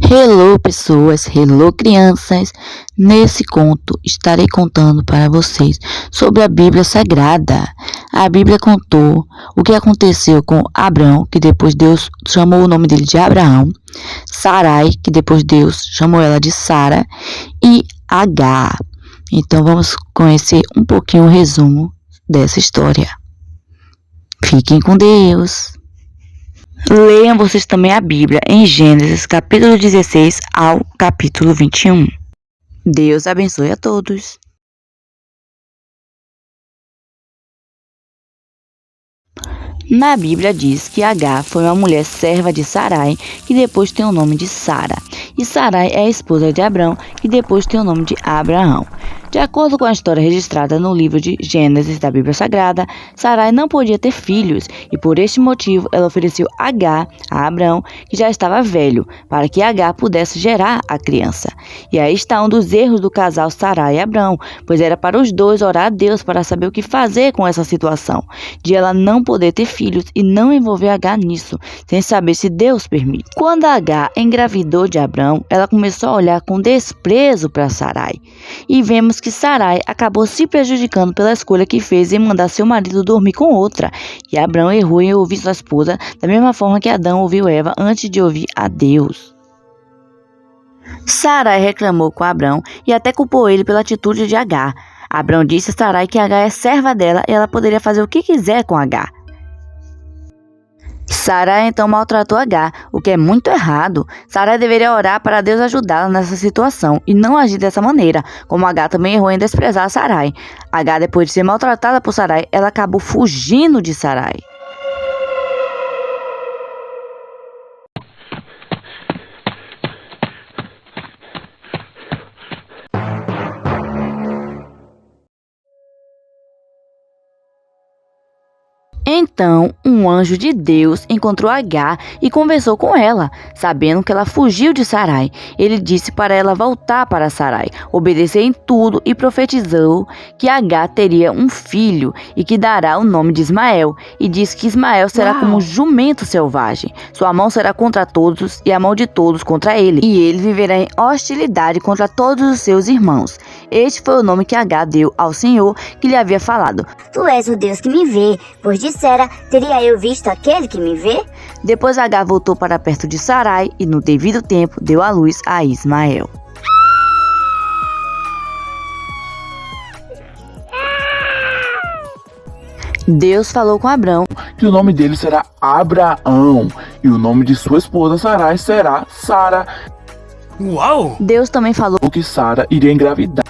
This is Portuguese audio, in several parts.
Hello, pessoas, hello, crianças. Nesse conto estarei contando para vocês sobre a Bíblia Sagrada. A Bíblia contou o que aconteceu com Abrão, que depois Deus chamou o nome dele de Abraão, Sarai, que depois Deus chamou ela de Sara, e Agar. Então vamos conhecer um pouquinho o resumo dessa história. Fiquem com Deus. Leiam vocês também a Bíblia em Gênesis, capítulo 16 ao capítulo 21. Deus abençoe a todos. Na Bíblia diz que Agar foi uma mulher serva de Sarai, que depois tem o nome de Sara. E Sarai é a esposa de Abrão, que depois tem o nome de Abraão. De acordo com a história registrada no livro de Gênesis da Bíblia Sagrada, Sarai não podia ter filhos e por este motivo ela ofereceu Agar a Abrão, que já estava velho, para que Agar pudesse gerar a criança. E aí está um dos erros do casal Sarai e Abrão, pois era para os dois orar a Deus para saber o que fazer com essa situação, de ela não poder ter filhos e não envolver Agar nisso, sem saber se Deus permite. Quando Agar engravidou de Abrão, ela começou a olhar com desprezo para Sarai. E vemos que Sarai acabou se prejudicando pela escolha que fez em mandar seu marido dormir com outra. E Abrão errou em ouvir sua esposa da mesma forma que Adão ouviu Eva antes de ouvir a Deus. Sarai reclamou com Abrão e até culpou ele pela atitude de Agar. Abrão disse a Sarai que Agar é serva dela e ela poderia fazer o que quiser com Agar. Sarai então maltratou Agar, o que é muito errado. Sarai deveria orar para Deus ajudá-la nessa situação e não agir dessa maneira, como Agar também errou em desprezar Sarai. Agar, depois de ser maltratada por Sarai, ela acabou fugindo de Sarai. Então, um anjo de Deus encontrou Agar e conversou com ela, sabendo que ela fugiu de Sarai. Ele disse para ela voltar para Sarai, obedecer em tudo e profetizou que Agar teria um filho e que dará o nome de Ismael. E disse que Ismael será como um jumento selvagem. Sua mão será contra todos e a mão de todos contra ele. E ele viverá em hostilidade contra todos os seus irmãos. Este foi o nome que Agar deu ao Senhor que lhe havia falado. Tu és o Deus que me vê, pois dissera, teria eu visto aquele que me vê? Depois Agar voltou para perto de Sarai e no devido tempo deu à luz a Ismael. Deus falou com Abrão que o nome dele será Abraão e o nome de sua esposa Sarai será Sara. Uau! Deus também falou que Sara iria engravidar.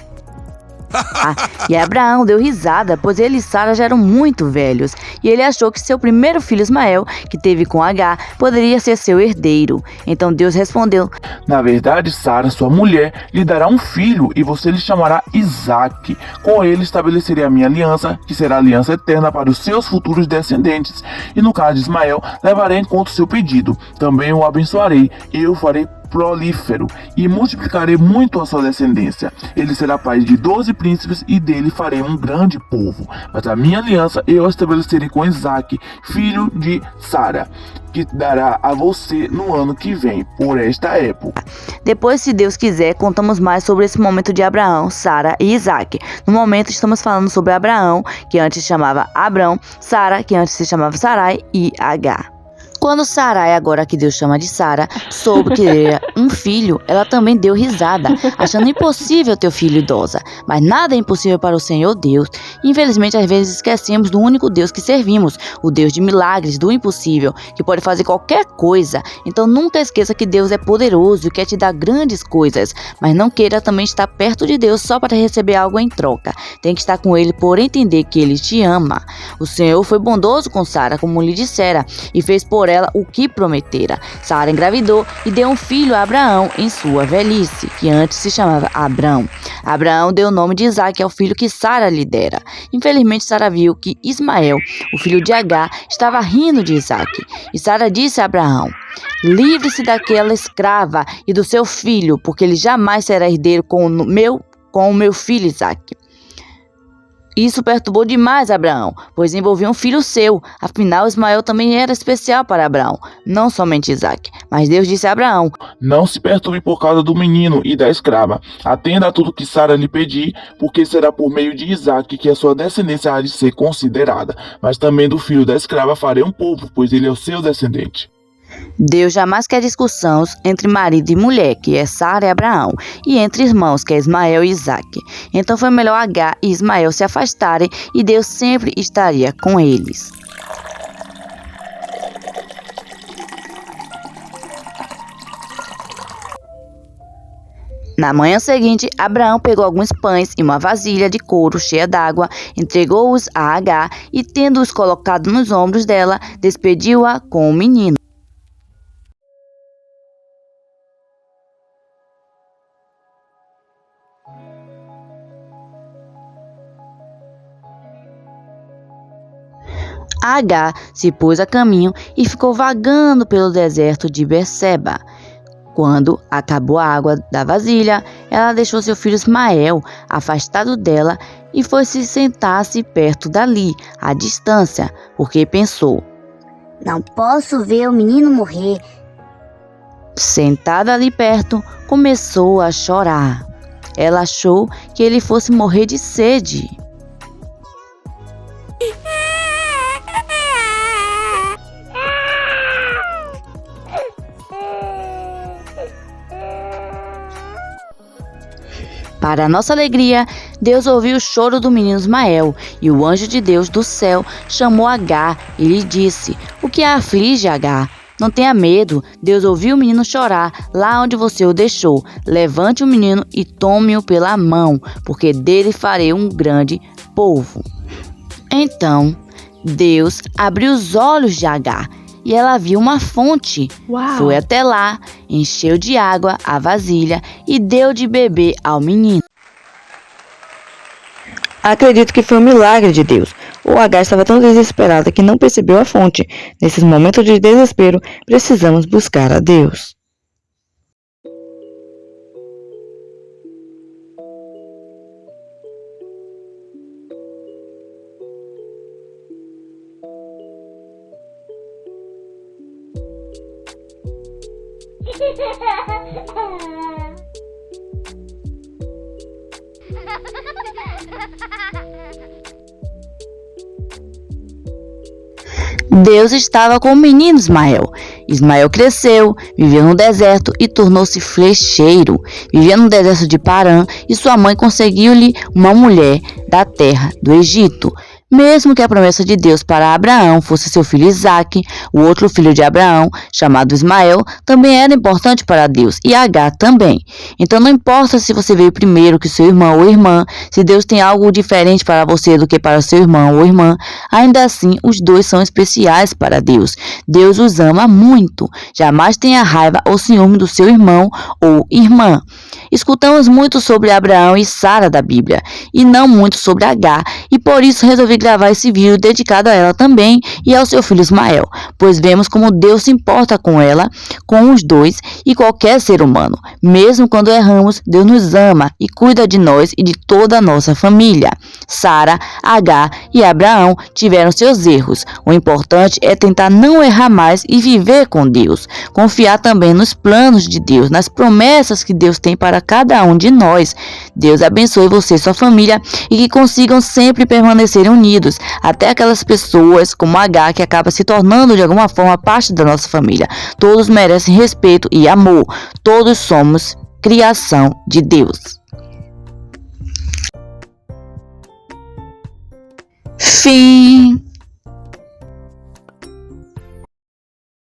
E Abraão deu risada, pois ele e Sara já eram muito velhos, e ele achou que seu primeiro filho Ismael, que teve com Agar, poderia ser seu herdeiro. Então Deus respondeu: Na verdade, Sara, sua mulher, lhe dará um filho, e você lhe chamará Isaque. Com ele estabelecerei a minha aliança, que será aliança eterna para os seus futuros descendentes. E no caso de Ismael, levarei em conta o seu pedido. Também o abençoarei, eu farei prolífero e multiplicarei muito a sua descendência. Ele será pai de 12 príncipes e dele farei um grande povo. Mas a minha aliança eu a estabelecerei com Isaque, filho de Sara, que dará a você no ano que vem, por esta época. Depois, se Deus quiser, contamos mais sobre esse momento de Abraão, Sara e Isaque. No momento estamos falando sobre Abraão, que antes se chamava Abrão, Sara, que antes se chamava Sarai, e Agar. Quando Sarai, agora que Deus chama de Sara, soube que teria um filho, ela também deu risada, achando impossível ter filho idosa. Mas nada é impossível para o Senhor Deus. Infelizmente, às vezes esquecemos do único Deus que servimos, o Deus de milagres, do impossível, que pode fazer qualquer coisa. Então nunca esqueça que Deus é poderoso e quer te dar grandes coisas, mas não queira também estar perto de Deus só para receber algo em troca. Tem que estar com Ele por entender que Ele te ama. O Senhor foi bondoso com Sara, como lhe dissera, e fez por ela o que prometera. Sara engravidou e deu um filho a Abraão em sua velhice, que antes se chamava Abrão. Abraão deu o nome de Isaque ao filho que Sara lhe dera. Infelizmente, Sara viu que Ismael, o filho de Agar, estava rindo de Isaque. E Sara disse a Abraão: livre-se daquela escrava e do seu filho, porque ele jamais será herdeiro com o meu filho Isaque. Isso perturbou demais Abraão, pois envolvia um filho seu. Afinal, Ismael também era especial para Abraão, não somente Isaque. Mas Deus disse a Abraão: Não se perturbe por causa do menino e da escrava. Atenda a tudo que Sara lhe pedir, porque será por meio de Isaque que a sua descendência há de ser considerada. Mas também do filho da escrava farei um povo, pois ele é o seu descendente. Deus jamais quer discussões entre marido e mulher, que é Sara e Abraão, e entre irmãos, que é Ismael e Isaque. Então foi melhor Agar e Ismael se afastarem e Deus sempre estaria com eles. Na manhã seguinte, Abraão pegou alguns pães e uma vasilha de couro cheia d'água, entregou-os a Agar e, tendo-os colocado nos ombros dela, despediu-a com o menino. Agar se pôs a caminho e ficou vagando pelo deserto de Berseba. Quando acabou a água da vasilha, ela deixou seu filho Ismael afastado dela e foi se sentar-se perto dali, à distância, porque pensou: Não posso ver o menino morrer. Sentada ali perto, começou a chorar. Ela achou que ele fosse morrer de sede. Para nossa alegria, Deus ouviu o choro do menino Ismael, e o anjo de Deus do céu chamou Agar e lhe disse: O que a aflige, Agar? Não tenha medo, Deus ouviu o menino chorar lá onde você o deixou. Levante o menino e tome-o pela mão, porque dele farei um grande povo. Então, Deus abriu os olhos de Agar, e ela viu uma fonte. Foi até lá, encheu de água a vasilha e deu de beber ao menino. Acredito que foi um milagre de Deus. O Agar estava tão desesperada que não percebeu a fonte. Nesses momentos de desespero, precisamos buscar a Deus. Deus estava com o menino Ismael. Ismael cresceu, viveu no deserto e tornou-se flecheiro. Vivia no deserto de Parã e sua mãe conseguiu-lhe uma mulher da terra do Egito. Mesmo que a promessa de Deus para Abraão fosse seu filho Isaque, o outro filho de Abraão, chamado Ismael, também era importante para Deus, e Agar também. Então não importa se você veio primeiro que seu irmão ou irmã, se Deus tem algo diferente para você do que para seu irmão ou irmã, ainda assim os dois são especiais para Deus. Deus os ama muito. Jamais tenha raiva ou ciúme do seu irmão ou irmã. Escutamos muito sobre Abraão e Sara da Bíblia, e não muito sobre Agar, e por isso resolvi gravar esse vídeo dedicado a ela também e ao seu filho Ismael, pois vemos como Deus se importa com ela, com os dois e qualquer ser humano. Mesmo quando erramos, Deus nos ama e cuida de nós e de toda a nossa família. Sara, Agar e Abraão tiveram seus erros. O importante é tentar não errar mais e viver com Deus. Confiar também nos planos de Deus, nas promessas que Deus tem para cada um de nós. Deus abençoe você e sua família e que consigam sempre permanecer unidos, até aquelas pessoas como Agar que acaba se tornando de alguma forma parte da nossa família. Todos merecem respeito e amor. Todos somos criação de Deus. Fim.